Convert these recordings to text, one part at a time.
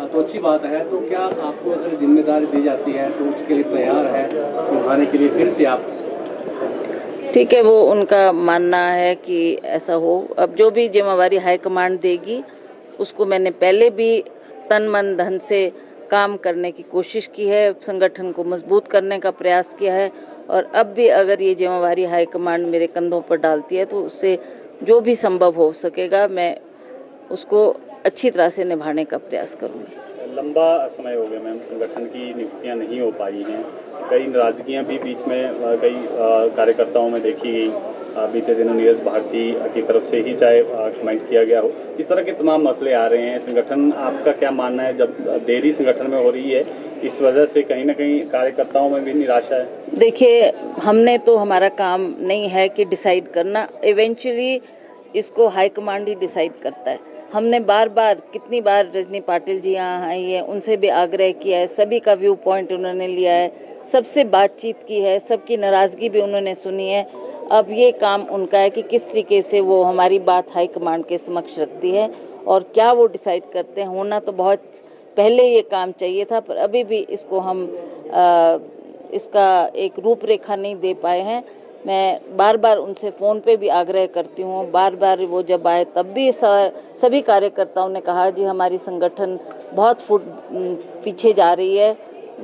तो अच्छी बात है। तो क्या आपको अगर जिम्मेदारी दी जाती है तो उसके लिए तैयार है निभाने के लिए फिर से आप? ठीक है, वो उनका मानना है कि ऐसा हो। अब जो भी जिम्मेवारी हाईकमांड देगी उसको मैंने पहले भी तन मन धन से काम करने की कोशिश की है, संगठन को मजबूत करने का प्रयास किया है और अब भी अगर ये जिम्मेवारी हाईकमांड मेरे कंधों पर डालती है तो उससे जो भी संभव हो सकेगा मैं उसको अच्छी तरह से निभाने का प्रयास करूँगी। लंबा समय हो गया मैम, संगठन की नियुक्तियां नहीं हो पाई हैं। कई नाराजगियां भी बीच में कई कार्यकर्ताओं में देखी गई। बीते दिनों नीरज भारती की तरफ से ही चाहे कमेंट किया गया हो, इस तरह के तमाम मसले आ रहे हैं। संगठन, आपका क्या मानना है, जब देरी संगठन में हो रही है इस वजह से कहीं ना कहीं कार्यकर्ताओं में भी निराशा है? देखिए, हमने तो, हमारा काम नहीं है कि डिसाइड करना, इवेंचुअली इसको हाईकमांड ही डिसाइड करता है। हमने बार बार, कितनी बार रजनी पाटिल जी यहाँ आई है, उनसे भी आग्रह किया है, सभी का व्यू पॉइंट उन्होंने लिया है, सबसे बातचीत की है, सबकी नाराज़गी भी उन्होंने सुनी है। अब ये काम उनका है कि किस तरीके से वो हमारी बात हाईकमांड के समक्ष रखती है और क्या वो डिसाइड करते हैं। होना तो बहुत पहले ये काम चाहिए था, पर अभी भी इसको हम इसका एक रूपरेखा नहीं दे पाए हैं। मैं बार बार उनसे फ़ोन पे भी आग्रह करती हूँ, बार बार वो जब आए तब भी सभी कार्यकर्ताओं ने कहा जी हमारी संगठन बहुत फुट पीछे जा रही है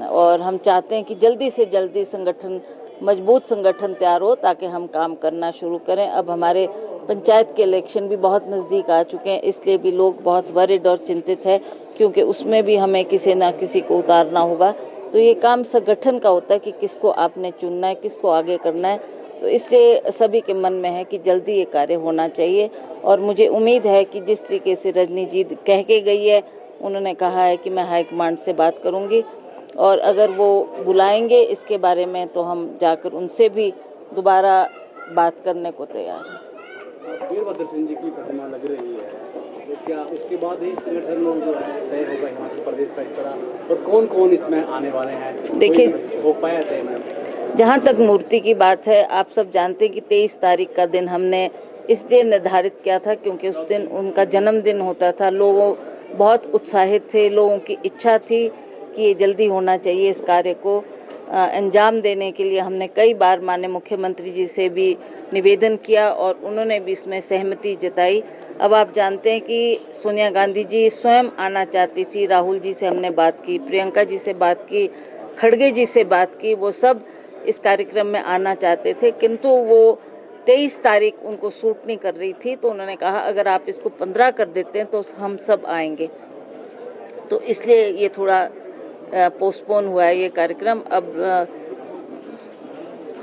और हम चाहते हैं कि जल्दी से जल्दी संगठन, मजबूत संगठन तैयार हो ताकि हम काम करना शुरू करें। अब हमारे पंचायत के इलेक्शन भी बहुत नज़दीक आ चुके हैं, इसलिए भी लोग बहुत वरिड और चिंतित है क्योंकि उसमें भी हमें किसी ना किसी को उतारना होगा। तो ये काम संगठन का होता है कि किसको आपने चुनना है, किसको आगे करना है। तो इसलिए सभी के मन में है कि जल्दी ये कार्य होना चाहिए और मुझे उम्मीद है कि जिस तरीके से रजनी जी कह के गई है, उन्होंने कहा है कि मैं हाईकमांड से बात करूंगी और अगर वो बुलाएंगे इसके बारे में तो हम जाकर उनसे भी दोबारा बात करने को तैयार हैं। वीरभद्र सिंह जी की प्रतिमा लग रही है, तो क्या उसके बाद ही संगठन जो है तय होगा हिमाचल प्रदेश का इस तरह, और कौन कौन इसमें आने वाले हैं? देखिए, हो पाया तय मैम? जहाँ तक मूर्ति की बात है, आप सब जानते हैं कि 23 तारीख का दिन हमने इसलिए निर्धारित किया था क्योंकि उस दिन उनका जन्मदिन होता था। लोग बहुत उत्साहित थे, लोगों की इच्छा थी कि ये जल्दी होना चाहिए। इस कार्य को अंजाम देने के लिए हमने कई बार माननीय मुख्यमंत्री जी से भी निवेदन किया और उन्होंने भी इसमें सहमति जताई। अब आप जानते हैं कि सोनिया गांधी जी स्वयं आना चाहती थी, राहुल जी से हमने बात की, प्रियंका जी से बात की, खड़गे जी से बात की, वो सब इस कार्यक्रम में आना चाहते थे, किंतु वो 23 तारीख उनको सूट नहीं कर रही थी। तो उन्होंने कहा अगर आप इसको 15 कर देते हैं तो हम सब आएंगे। तो इसलिए ये थोड़ा पोस्टपोन हुआ है ये कार्यक्रम। अब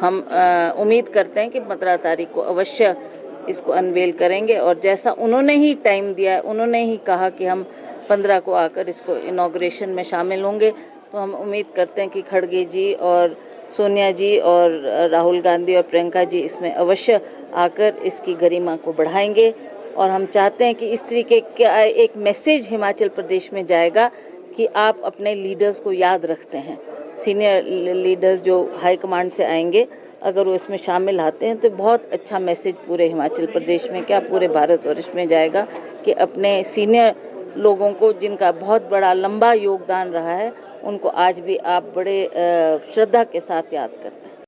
हम उम्मीद करते हैं कि 15 तारीख को अवश्य इसको अनवेल करेंगे और जैसा उन्होंने ही टाइम दिया है, उन्होंने ही कहा कि हम 15 को आकर इसको इनॉग्रेशन में शामिल होंगे, तो हम उम्मीद करते हैं कि खड़गे जी और सोनिया जी और राहुल गांधी और प्रियंका जी इसमें अवश्य आकर इसकी गरिमा को बढ़ाएंगे। और हम चाहते हैं कि इस तरीके का एक मैसेज हिमाचल प्रदेश में जाएगा कि आप अपने लीडर्स को याद रखते हैं। सीनियर लीडर्स जो हाई कमांड से आएंगे, अगर वो इसमें शामिल आते हैं तो बहुत अच्छा मैसेज पूरे हिमाचल प्रदेश में, क्या पूरे भारतवर्ष में जाएगा कि अपने सीनियर लोगों को, जिनका बहुत बड़ा लंबा योगदान रहा है, उनको आज भी आप बड़े श्रद्धा के साथ याद करते हैं।